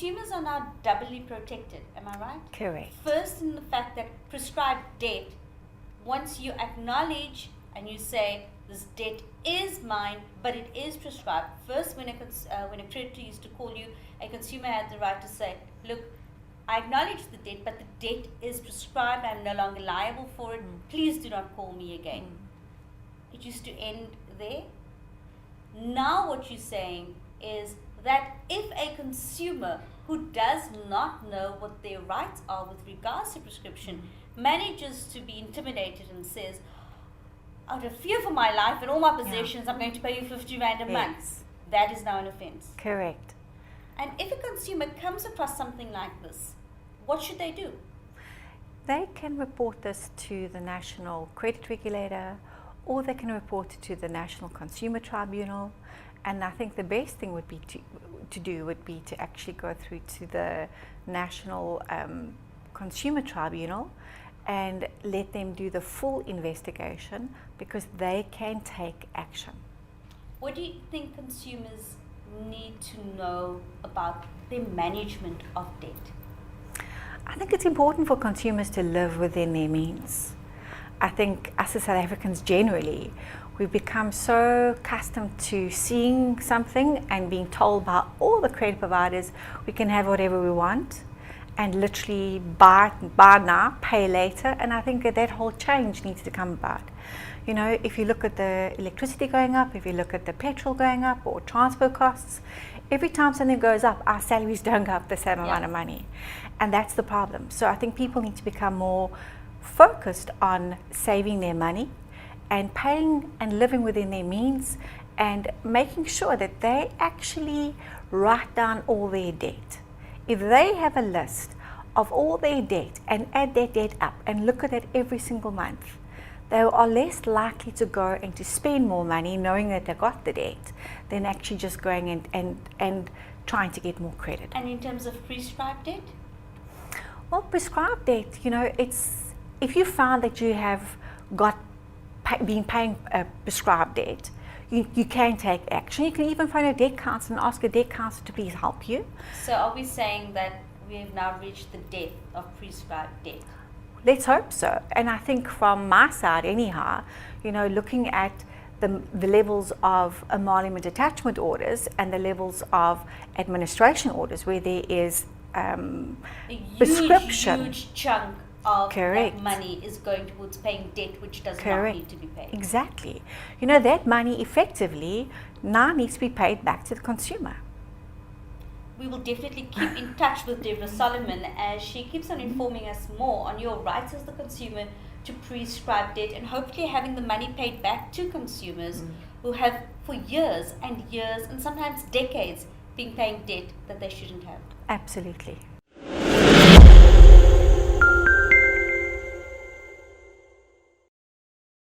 consumers are now doubly protected, am I right? Correct. First, in the fact that prescribed debt, once you acknowledge and you say, this debt is mine, but it is prescribed. First, when a creditor used to call you, a consumer had the right to say, look, I acknowledge the debt, but the debt is prescribed. I'm no longer liable for it. Please do not call me again. It used to end there. Now what you're saying is that if a consumer who does not know what their rights are with regards to prescription manages to be intimidated and says, out of fear for my life and all my possessions, I'm going to pay you 50 Rand a month. That is now an offense. Correct. And if a consumer comes across something like this, what should they do? They can report this to the National Credit Regulator, or they can report it to the National Consumer Tribunal. And I think the best thing would be to actually go through to the National Consumer Tribunal and let them do the full investigation, because they can take action. What do you think consumers need to know about the management of debt? I think it's important for consumers to live within their means. I think us as South Africans generally, we've become so accustomed to seeing something and being told by all the credit providers we can have whatever we want, and literally buy now, pay later. And I think that whole change needs to come about. You know, if you look at the electricity going up, if you look at the petrol going up, or transport costs, every time something goes up, our salaries don't go up the same amount of money. And that's the problem. So I think people need to become more focused on saving their money and paying and living within their means, and making sure that they actually write down all their debt. If they have a list of all their debt and add their debt up and look at it every single month, they are less likely to go and to spend more money knowing that they got the debt, than actually just going and trying to get more credit. And in terms of prescribed debt? Well, prescribed debt, you know, it's, if you found that you have been paying prescribed debt, you can take action. You can even phone a debt counsellor and ask a debt counsellor to please help you. So are we saying that we have now reached the death of prescribed debt? Let's hope so. And I think from my side anyhow, you know, looking at the levels of emolument attachment orders and the levels of administration orders where there is a prescription. huge chunk of Correct. that money is going towards paying debt which does not need to be paid. Exactly. You know, that money effectively now needs to be paid back to the consumer. We will definitely keep in touch with Deborah Solomon as she keeps on informing us more on your rights as the consumer to prescribe debt, and hopefully having the money paid back to consumers who have for years and years and sometimes decades been paying debt that they shouldn't have. Absolutely.